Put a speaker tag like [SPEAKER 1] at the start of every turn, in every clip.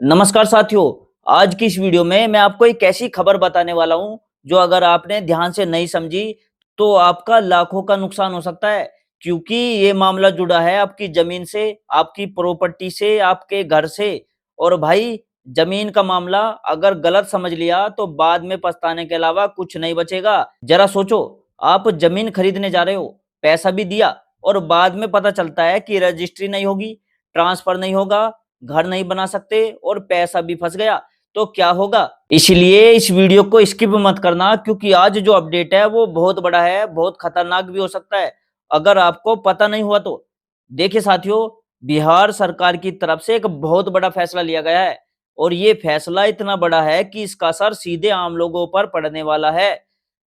[SPEAKER 1] नमस्कार साथियों। आज की इस वीडियो में मैं आपको एक ऐसी खबर बताने वाला हूं जो अगर आपने ध्यान से नहीं समझी तो आपका लाखों का नुकसान हो सकता है। क्योंकि ये मामला जुड़ा है आपकी जमीन से, आपकी प्रॉपर्टी से, आपके घर से। और भाई, जमीन का मामला अगर गलत समझ लिया तो बाद में पछताने के अलावा कुछ नहीं बचेगा। जरा सोचो, आप जमीन खरीदने जा रहे हो, पैसा भी दिया और बाद में पता चलता है कि रजिस्ट्री नहीं होगी, ट्रांसफर नहीं होगा, घर नहीं बना सकते और पैसा भी फंस गया, तो क्या होगा? इसलिए इस वीडियो को स्किप मत करना, क्योंकि आज जो अपडेट है वो बहुत बड़ा है, बहुत खतरनाक भी हो सकता है अगर आपको पता नहीं हुआ तो। देखिए साथियों, बिहार सरकार की तरफ से एक बहुत बड़ा फैसला लिया गया है और ये फैसला इतना बड़ा है कि इसका असर सीधे आम लोगों पर पड़ने वाला है।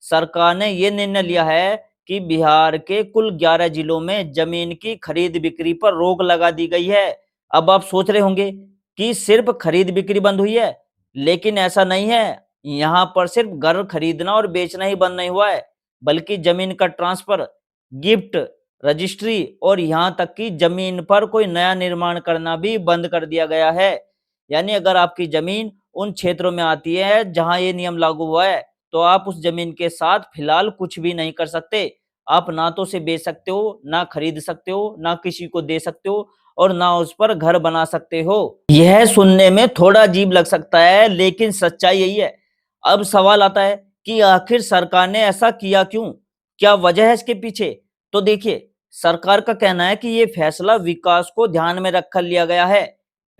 [SPEAKER 1] सरकार ने ये निर्णय लिया है कि बिहार के कुल 11 जिलों में जमीन की खरीद बिक्री पर रोक लगा दी गई है। अब आप सोच रहे होंगे कि सिर्फ खरीद बिक्री बंद हुई है, लेकिन ऐसा नहीं है। यहाँ पर सिर्फ घर खरीदना और बेचना ही बंद नहीं हुआ है, बल्कि जमीन का ट्रांसफर, गिफ्ट, रजिस्ट्री और यहाँ तक कि जमीन पर कोई नया निर्माण करना भी बंद कर दिया गया है। यानी अगर आपकी जमीन उन क्षेत्रों में आती है जहां ये नियम लागू हुआ है, तो आप उस जमीन के साथ फिलहाल कुछ भी नहीं कर सकते। आप ना तो उसे बेच सकते हो, ना खरीद सकते हो, ना किसी को दे सकते हो और ना उस पर घर बना सकते हो। यह सुनने में थोड़ा अजीब लग सकता है, लेकिन सच्चाई यही है। अब सवाल आता है कि आखिर सरकार ने ऐसा किया क्यों? क्या वजह है इसके पीछे? तो देखिए, सरकार का कहना है कि ये फैसला विकास को ध्यान में रखकर लिया गया है।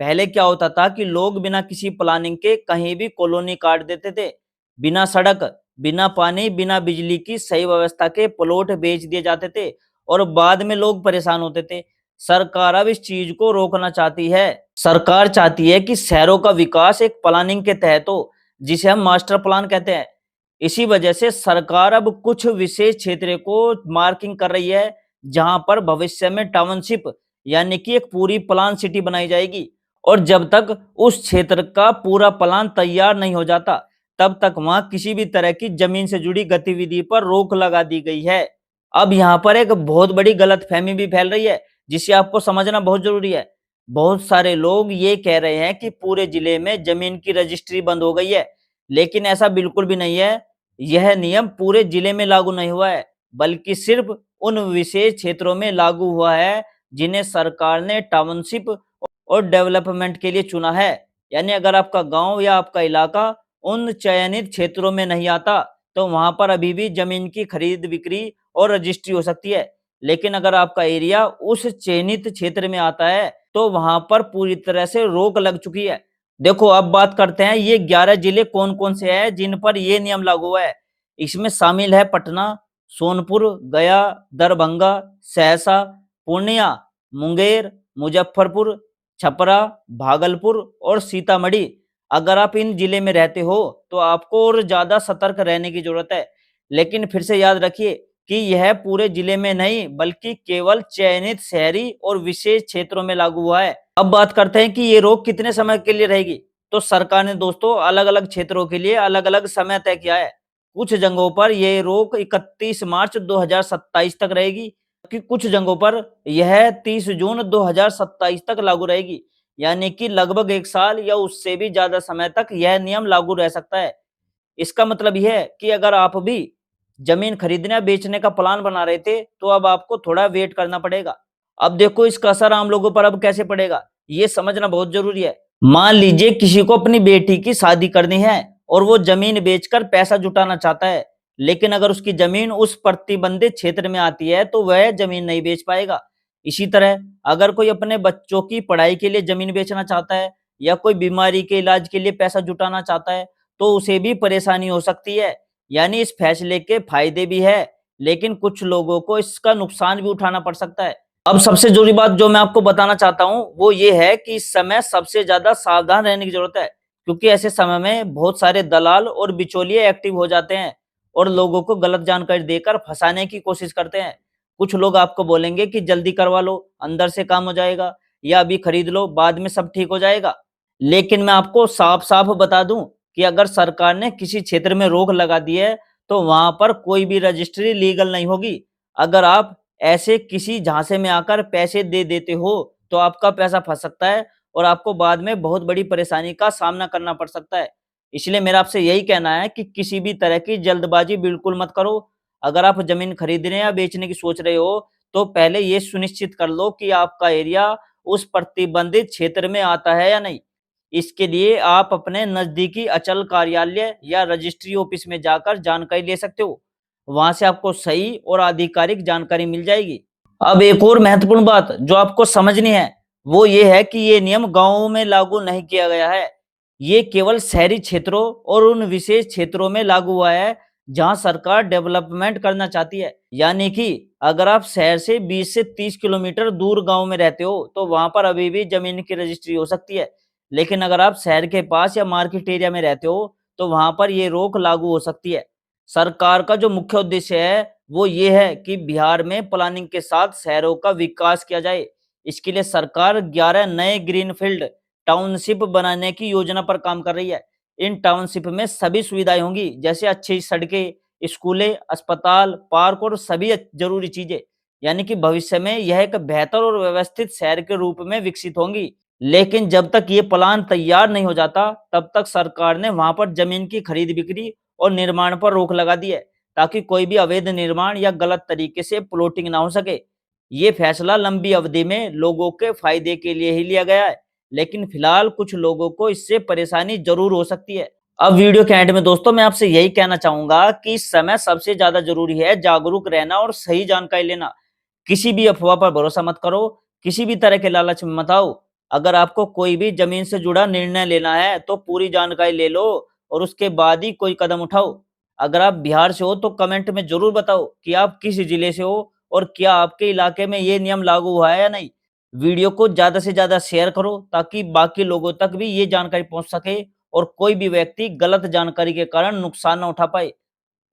[SPEAKER 1] पहले क्या होता था कि लोग बिना किसी प्लानिंग के कहीं भी कॉलोनी काट देते थे। बिना सड़क, बिना पानी, बिना बिजली की सही व्यवस्था के प्लॉट बेच दिए जाते थे और बाद में लोग परेशान होते थे। सरकार अब इस चीज को रोकना चाहती है। सरकार चाहती है कि शहरों का विकास एक प्लानिंग के तहत हो, जिसे हम मास्टर प्लान कहते हैं। इसी वजह से सरकार अब कुछ विशेष क्षेत्र को मार्किंग कर रही है, जहां पर भविष्य में टाउनशिप यानी कि एक पूरी प्लान सिटी बनाई जाएगी। और जब तक उस क्षेत्र का पूरा प्लान तैयार नहीं हो जाता, तब तक वहां किसी भी तरह की जमीन से जुड़ी गतिविधि पर रोक लगा दी गई है। अब यहाँ पर एक बहुत बड़ी गलतफहमी भी फैल रही है, जिसे आपको समझना बहुत जरूरी है। बहुत सारे लोग ये कह रहे हैं कि पूरे जिले में जमीन की रजिस्ट्री बंद हो गई है, लेकिन ऐसा बिल्कुल भी नहीं है। यह नियम पूरे जिले में लागू नहीं हुआ है, बल्कि सिर्फ उन विशेष क्षेत्रों में लागू हुआ है जिन्हें सरकार ने टाउनशिप और डेवलपमेंट के लिए चुना है। यानी अगर आपका गांव या आपका इलाका उन चयनित क्षेत्रों में नहीं आता, तो वहां पर अभी भी जमीन की खरीद बिक्री और रजिस्ट्री हो सकती है। लेकिन अगर आपका एरिया उस चयनित क्षेत्र में आता है, तो वहां पर पूरी तरह से रोक लग चुकी है। देखो, अब बात करते हैं ये 11 जिले कौन कौन से हैं जिन पर ये नियम लागू हुआ है। इसमें शामिल है पटना, सोनपुर, गया, दरभंगा, सहरसा, पूर्णिया, मुंगेर, मुजफ्फरपुर, छपरा, भागलपुर और सीतामढ़ी। अगर आप इन जिले में रहते हो तो आपको और ज्यादा सतर्क रहने की जरूरत है। लेकिन फिर से याद रखिए कि यह पूरे जिले में नहीं, बल्कि केवल चयनित शहरी और विशेष क्षेत्रों में लागू हुआ है। अब बात करते हैं कि ये रोक कितने समय के लिए रहेगी। तो सरकार ने दोस्तों अलग अलग क्षेत्रों के लिए अलग अलग समय तय किया है। कुछ जगहों पर यह रोक 31 मार्च 2027 तक रहेगी, कि कुछ जगहों पर यह 30 जून 2027 तक लागू रहेगी। यानी कि लगभग 1 साल या उससे भी ज्यादा समय तक यह नियम लागू रह सकता है। इसका मतलब यह है कि अगर आप भी जमीन खरीदने या बेचने का प्लान बना रहे थे, तो अब आपको थोड़ा वेट करना पड़ेगा। अब देखो, इसका असर आम लोगों पर अब कैसे पड़ेगा, ये समझना बहुत जरूरी है। मान लीजिए किसी को अपनी बेटी की शादी करनी है और वो जमीन बेचकर पैसा जुटाना चाहता है, लेकिन अगर उसकी जमीन उस प्रतिबंधित क्षेत्र में आती है तो वह जमीन नहीं बेच पाएगा। इसी तरह अगर कोई अपने बच्चों की पढ़ाई के लिए जमीन बेचना चाहता है या कोई बीमारी के इलाज के लिए पैसा जुटाना चाहता है, तो उसे भी परेशानी हो सकती है। यानी इस फैसले के फायदे भी है, लेकिन कुछ लोगों को इसका नुकसान भी उठाना पड़ सकता है। अब सबसे जरूरी बात जो मैं आपको बताना चाहता हूं वो ये है कि इस समय सबसे ज्यादा सावधान रहने की जरूरत है, क्योंकि ऐसे समय में बहुत सारे दलाल और बिचौलिए एक्टिव हो जाते हैं और लोगों को गलत जानकारी देकर फंसाने की कोशिश करते हैं। कुछ लोग आपको बोलेंगे कि जल्दी करवा लो, अंदर से काम हो जाएगा, या अभी खरीद लो, बाद में सब ठीक हो जाएगा। लेकिन मैं आपको साफ साफ बता दूं कि अगर सरकार ने किसी क्षेत्र में रोक लगा दी है, तो वहां पर कोई भी रजिस्ट्री लीगल नहीं होगी। अगर आप ऐसे किसी झांसे में आकर पैसे दे देते हो, तो आपका पैसा फंस सकता है और आपको बाद में बहुत बड़ी परेशानी का सामना करना पड़ सकता है। इसलिए मेरा आपसे यही कहना है कि किसी भी तरह की जल्दबाजी बिल्कुल मत करो। अगर आप ज़मीन खरीदने या बेचने की सोच रहे हो, तो पहले ये सुनिश्चित कर लो कि आपका एरिया उस प्रतिबंधित क्षेत्र में आता है या नहीं। इसके लिए आप अपने नज़दीकी अचल कार्यालय या रजिस्ट्री ऑफिस में जाकर जानकारी ले सकते हो। वहाँ से आपको सही और आधिकारिक जानकारी मिल जाएगी। अब एक और महत्वपूर्ण बात जो आपको समझनी है, वो ये है कि ये नियम गाँवों में लागू नहीं किया गया है। ये केवल शहरी क्षेत्रों और उन विशेष क्षेत्रों में लागू हुआ है, जहाँ सरकार डेवलपमेंट करना चाहती है। यानी कि अगर आप शहर से 20 से 30 किलोमीटर दूर गाँव में रहते हो, तो वहाँ पर अभी भी ज़मीन की रजिस्ट्री हो सकती है। लेकिन अगर आप शहर के पास या मार्केट एरिया में रहते हो, तो वहाँ पर ये रोक लागू हो सकती है। सरकार का जो मुख्य उद्देश्य है, वो ये है कि बिहार में प्लानिंग के साथ शहरों का विकास किया जाए। इसके लिए सरकार 11 नए ग्रीनफील्ड टाउनशिप बनाने की योजना पर काम कर रही है। इन टाउनशिप में सभी सुविधाएँ होंगी, जैसे अच्छी सड़कें, स्कूलें, अस्पताल, पार्क और सभी ज़रूरी चीज़ें। यानी कि भविष्य में यह एक बेहतर और व्यवस्थित शहर के रूप में विकसित होंगी। लेकिन जब तक ये प्लान तैयार नहीं हो जाता, तब तक सरकार ने वहाँ पर ज़मीन की खरीद-बिक्री और निर्माण पर रोक लगा दी है, ताकि कोई भी अवैध निर्माण या गलत तरीके से प्लॉटिंग ना हो सके। ये फैसला लंबी अवधि में लोगों के फायदे के लिए ही लिया गया है, लेकिन फिलहाल कुछ लोगों को इससे परेशानी ज़रूर हो सकती है। अब वीडियो के एंड में दोस्तों मैं आपसे यही कहना चाहूँगा कि इस समय सबसे ज़्यादा ज़रूरी है जागरूक रहना और सही जानकारी लेना। किसी भी अफ़वाह पर भरोसा मत करो, किसी भी तरह के लालच में मत आओ। अगर आपको कोई भी ज़मीन से जुड़ा निर्णय लेना है, तो पूरी जानकारी ले लो और उसके बाद ही कोई कदम उठाओ। अगर आप बिहार से हो, तो कमेंट में ज़रूर बताओ कि आप किस ज़िले से हो और क्या आपके इलाके में ये नियम लागू हुआ है या नहीं। वीडियो को ज़्यादा से ज़्यादा शेयर करो ताकि बाकी लोगों तक भी ये जानकारी पहुँच सके और कोई भी व्यक्ति गलत जानकारी के कारण नुकसान ना उठा पाए।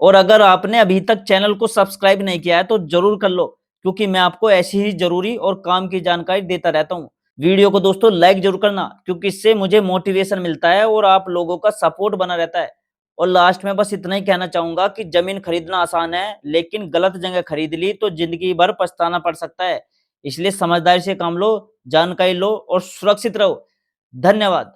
[SPEAKER 1] और अगर आपने अभी तक चैनल को सब्सक्राइब नहीं किया है तो ज़रूर कर लो, क्योंकि मैं आपको ऐसी ही ज़रूरी और काम की जानकारी देता रहता हूँ। वीडियो को दोस्तों लाइक ज़रूर करना, क्योंकि इससे मुझे मोटिवेशन मिलता है और आप लोगों का सपोर्ट बना रहता है। और लास्ट में बस इतना ही कहना चाहूँगा कि ज़मीन खरीदना आसान है, लेकिन गलत जगह खरीद ली तो ज़िंदगी भर पछताना पड़ सकता है। इसलिए समझदारी से काम लो, जानकारी लो और सुरक्षित रहो। धन्यवाद।